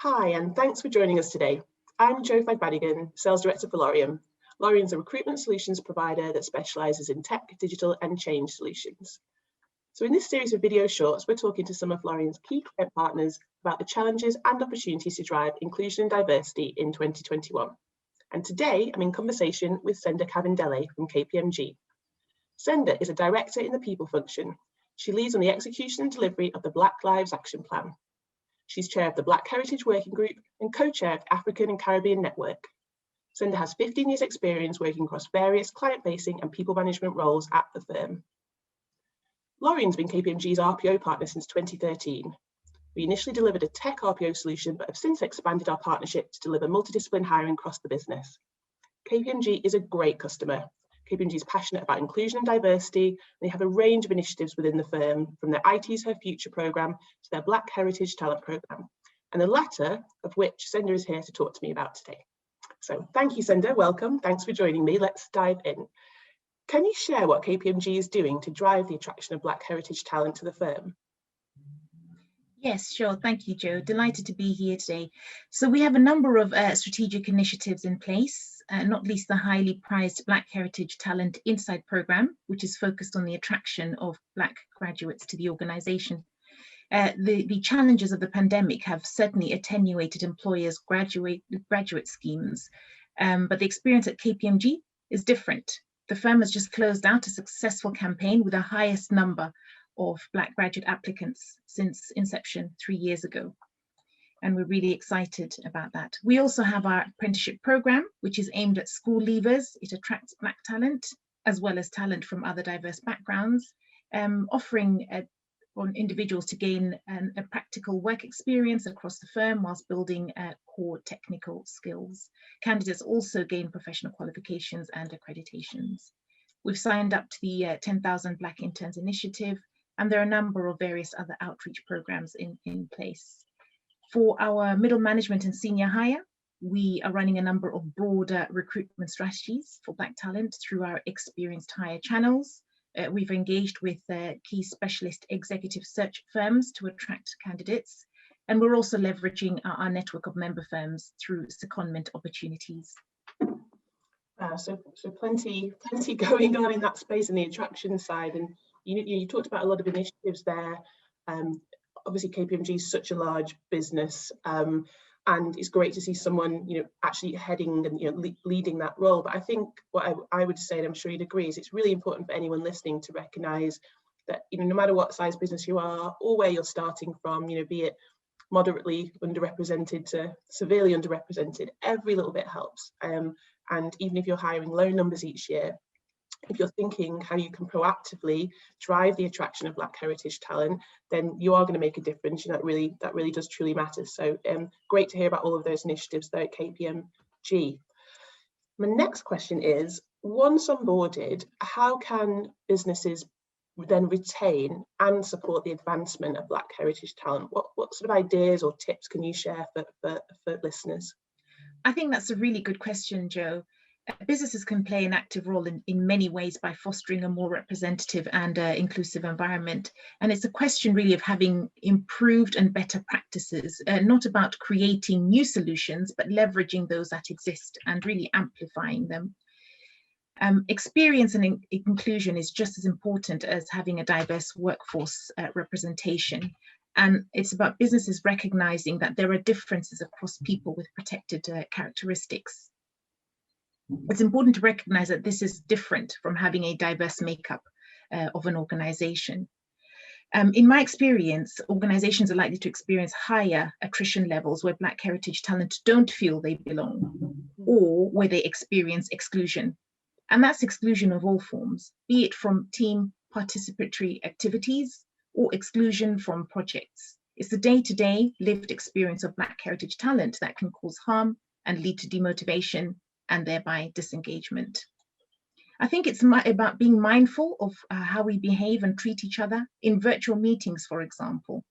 Hi, and thanks for joining us today. I'm Jo Fagbadegun, Sales Director for Lorien. Lorien is a recruitment solutions provider that specialises in tech, digital and change solutions. So in this series of video shorts, we're talking to some of Lorien's key client partners about the challenges and opportunities to drive inclusion and diversity in 2021. And today, I'm in conversation with Senda Kavindele from KPMG. Senda is a director in the people function. She leads on the execution and delivery of the Black Lives Action Plan. She's chair of the Black Heritage Working Group and co-chair of the African and Caribbean Network. Senda has 15 years experience working across various client-facing and people management roles at the firm. Lorien's been KPMG's RPO partner since 2013. We initially delivered a tech RPO solution, but have since expanded our partnership to deliver multidiscipline hiring across the business. KPMG is a great customer. KPMG is passionate about inclusion and diversity. They have a range of initiatives within the firm, from their IT's Her Future programme to their Black Heritage Talent programme, and the latter of which Senda is here to talk to me about today. So thank you, Senda, welcome. Thanks for joining me. Let's dive in. Can you share what KPMG is doing to drive the attraction of Black Heritage talent to the firm? Yes, sure. Thank you, Jo. Delighted to be here today. So we have a number of strategic initiatives in place, not least the highly prized Black Heritage Talent Insight Programme, which is focused on the attraction of Black graduates to the organisation. The challenges of the pandemic have certainly attenuated employers' graduate schemes, but the experience at KPMG is different. The firm has just closed out a successful campaign with the highest number of Black graduate applicants since inception 3 years ago. And we're really excited about that. We also have our apprenticeship program, which is aimed at school leavers. It attracts Black talent, as well as talent from other diverse backgrounds, offering on individuals to gain a practical work experience across the firm whilst building core technical skills. Candidates also gain professional qualifications and accreditations. We've signed up to the 10,000 Black Interns Initiative, and there are a number of various other outreach programs in place. For our middle management and senior hire, we are running a number of broader recruitment strategies for Black talent through our experienced hire channels. We've engaged with key specialist executive search firms to attract candidates, and we're also leveraging our network of member firms through secondment opportunities. So plenty going on in that space and the attraction side, and you talked about a lot of initiatives there. Obviously KPMG is such a large business, and it's great to see someone actually heading and leading that role. But I think what I would say, and I'm sure you'd agree, is it's really important for anyone listening to recognise that no matter what size business you are or where you're starting from, be it moderately underrepresented to severely underrepresented, every little bit helps. And even if you're hiring low numbers each year, if you're thinking how you can proactively drive the attraction of Black heritage talent, then you are going to make a difference. That really does truly matter. So great to hear about all of those initiatives there at KPMG. My next question is, once onboarded, how can businesses then retain and support the advancement of Black heritage talent? What sort of ideas or tips can you share for listeners? I think that's a really good question, Jo. Businesses can play an active role in many ways by fostering a more representative and inclusive environment. And it's a question really of having improved and better practices, not about creating new solutions, but leveraging those that exist and really amplifying them. Experience and inclusion is just as important as having a diverse workforce representation. And it's about businesses recognizing that there are differences across people with protected characteristics. It's important to recognize that this is different from having a diverse makeup of an organization. In my experience, organizations are likely to experience higher attrition levels where Black heritage talent don't feel they belong, or where they experience exclusion. And that's exclusion of all forms, be it from team participatory activities or exclusion from projects. It's the day-to-day lived experience of Black heritage talent that can cause harm and lead to demotivation and thereby disengagement. I think it's about being mindful of how we behave and treat each other in virtual meetings, for example.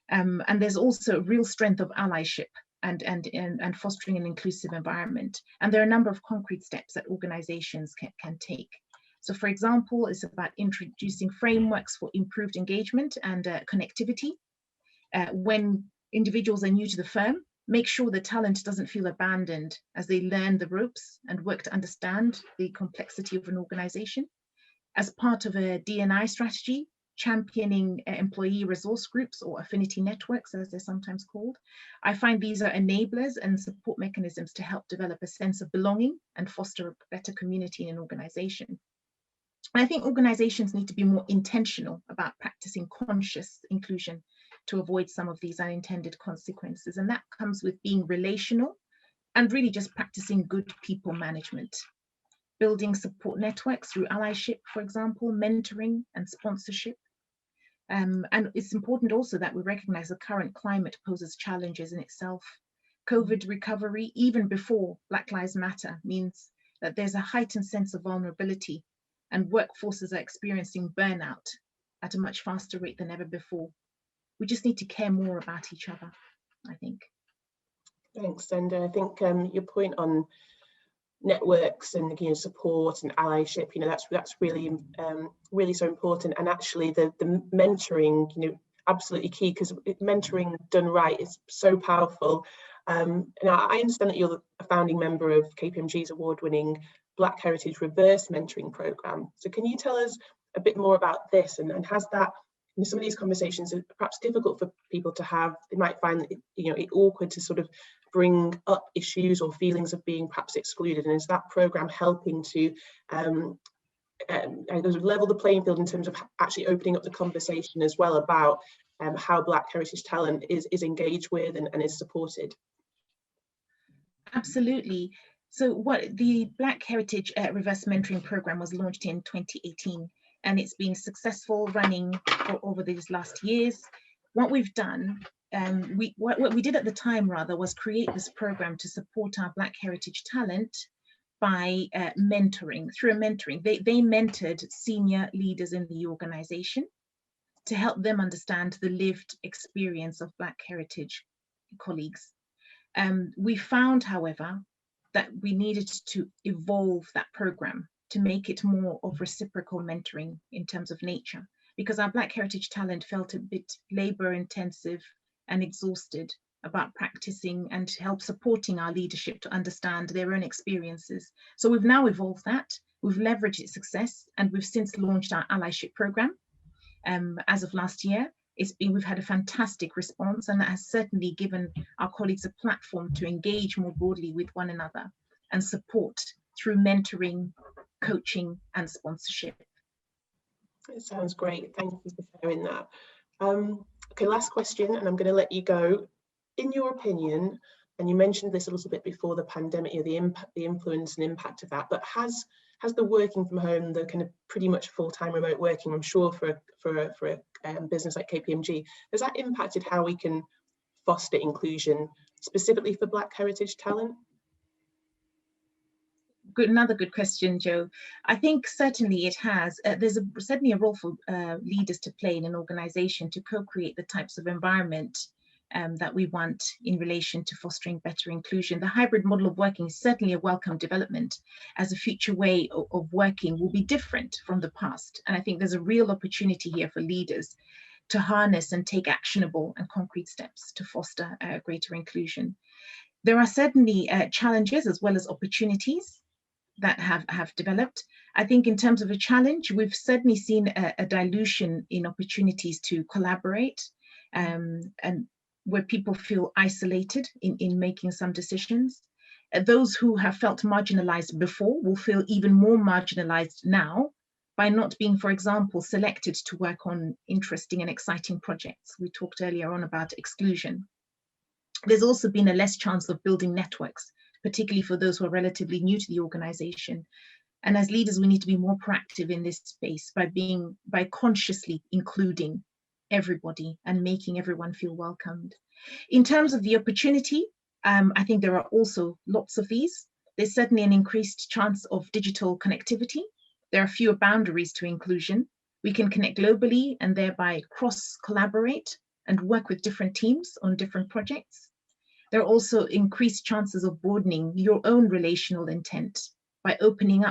And there's also real strength of allyship and fostering an inclusive environment. And there are a number of concrete steps that organizations can take. So for example, it's about introducing frameworks for improved engagement and connectivity. When individuals are new to the firm, make sure the talent doesn't feel abandoned as they learn the ropes and work to understand the complexity of an organization. As part of a D&I strategy, championing employee resource groups or affinity networks, as they're sometimes called, I find these are enablers and support mechanisms to help develop a sense of belonging and foster a better community in an organization. And I think organizations need to be more intentional about practicing conscious inclusion to avoid some of these unintended consequences. And that comes with being relational and really just practicing good people management. Building support networks through allyship, for example, mentoring and sponsorship. And it's important also that we recognize the current climate poses challenges in itself. COVID recovery, even before Black Lives Matter, means that there's a heightened sense of vulnerability, and workforces are experiencing burnout at a much faster rate than ever before. We just need to care more about each other, I think. Thanks, Senda. I think your point on networks and support and allyship, that's really really so important. And actually the mentoring, absolutely key, because mentoring done right is so powerful. And I understand that you're a founding member of KPMG's award-winning Black Heritage Reverse Mentoring Programme. So can you tell us a bit more about this, and has that, some of these conversations are perhaps difficult for people to have. They might find it awkward to sort of bring up issues or feelings of being perhaps excluded, and is that programme helping to level the playing field in terms of actually opening up the conversation as well about how Black heritage talent is engaged with and is supported? Absolutely. So what the Black Heritage Reverse Mentoring Programme was launched in 2018, and it's been successful running for over these last years. What we've done, what we did at the time rather, was create this program to support our Black heritage talent by mentoring, through a mentoring. They mentored senior leaders in the organization to help them understand the lived experience of Black heritage colleagues. We found, however, that we needed to evolve that program to make it more of reciprocal mentoring in terms of nature, because our Black heritage talent felt a bit labor intensive and exhausted about practicing and help supporting our leadership to understand their own experiences. So we've now evolved that, we've leveraged its success, and we've since launched our allyship program. As of last year, we've had a fantastic response, and that has certainly given our colleagues a platform to engage more broadly with one another and support through mentoring, coaching, and sponsorship. It sounds great. Thank you for sharing that. Okay, last question, and I'm going to let you go. In your opinion, and you mentioned this a little bit before the pandemic, the influence and impact of that, but has the working from home, the kind of pretty much full-time remote working, I'm sure for a business like KPMG, has that impacted how we can foster inclusion specifically for Black heritage talent? Another good question, Joe. I think certainly it has. There's certainly a role for leaders to play in an organization to co-create the types of environment that we want in relation to fostering better inclusion. The hybrid model of working is certainly a welcome development, as a future way of working will be different from the past. And I think there's a real opportunity here for leaders to harness and take actionable and concrete steps to foster greater inclusion. There are certainly challenges as well as opportunities that have developed. I think in terms of a challenge, we've certainly seen a dilution in opportunities to collaborate, and where people feel isolated in making some decisions. Those who have felt marginalized before will feel even more marginalized now by not being, for example, selected to work on interesting and exciting projects. We talked earlier on about exclusion. There's also been a less chance of building networks, particularly for those who are relatively new to the organization. And as leaders, we need to be more proactive in this space by consciously including everybody and making everyone feel welcomed. In terms of the opportunity, I think there are also lots of these. There's certainly an increased chance of digital connectivity. There are fewer boundaries to inclusion. We can connect globally and thereby cross-collaborate and work with different teams on different projects. There are also increased chances of broadening your own relational intent by opening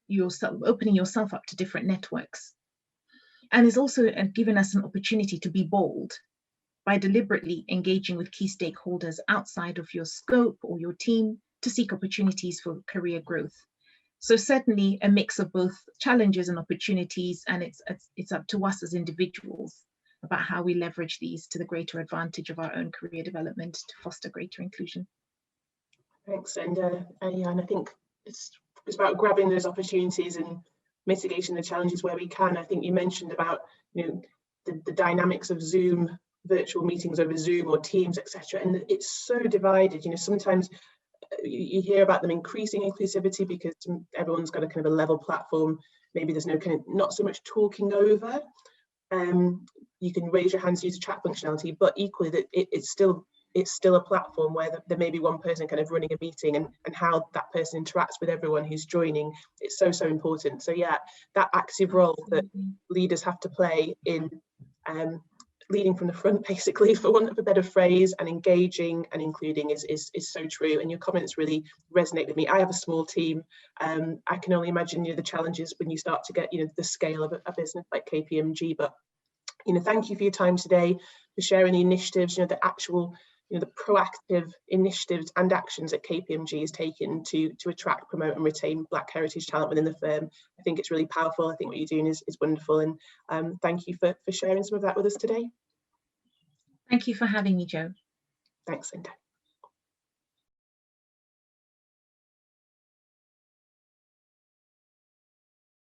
yourself up to different networks. And it's also given us an opportunity to be bold by deliberately engaging with key stakeholders outside of your scope or your team to seek opportunities for career growth. So certainly a mix of both challenges and opportunities, and it's up to us as individuals about how we leverage these to the greater advantage of our own career development to foster greater inclusion. Thanks, Senda. Yeah, and I think it's about grabbing those opportunities and mitigating the challenges where we can. I think you mentioned about, you know, the dynamics of Zoom, virtual meetings over Zoom or Teams, etc. And it's so divided. You know, sometimes you hear about them increasing inclusivity because everyone's got a kind of a level platform. Maybe there's no kind of, not so much talking over. You can raise your hands, use the chat functionality, but equally that it's still a platform where there may be one person kind of running a meeting, and how that person interacts with everyone who's joining. It's so important. So yeah, that active role that leaders have to play in leading from the front, basically, for want of a better phrase, and engaging and including is so true. And your comments really resonate with me. I have a small team. I can only imagine, you know, the challenges when you start to get, you know, the scale of a business like KPMG. But, you know, thank you for your time today, for sharing the initiatives, you know, the actual, you know, the proactive initiatives and actions that KPMG has taken to attract, promote and retain Black heritage talent within the firm. I think it's really powerful. I think what you're doing is wonderful, and thank you for sharing some of that with us today. Thank you for having me, Jo. Thanks, Senda.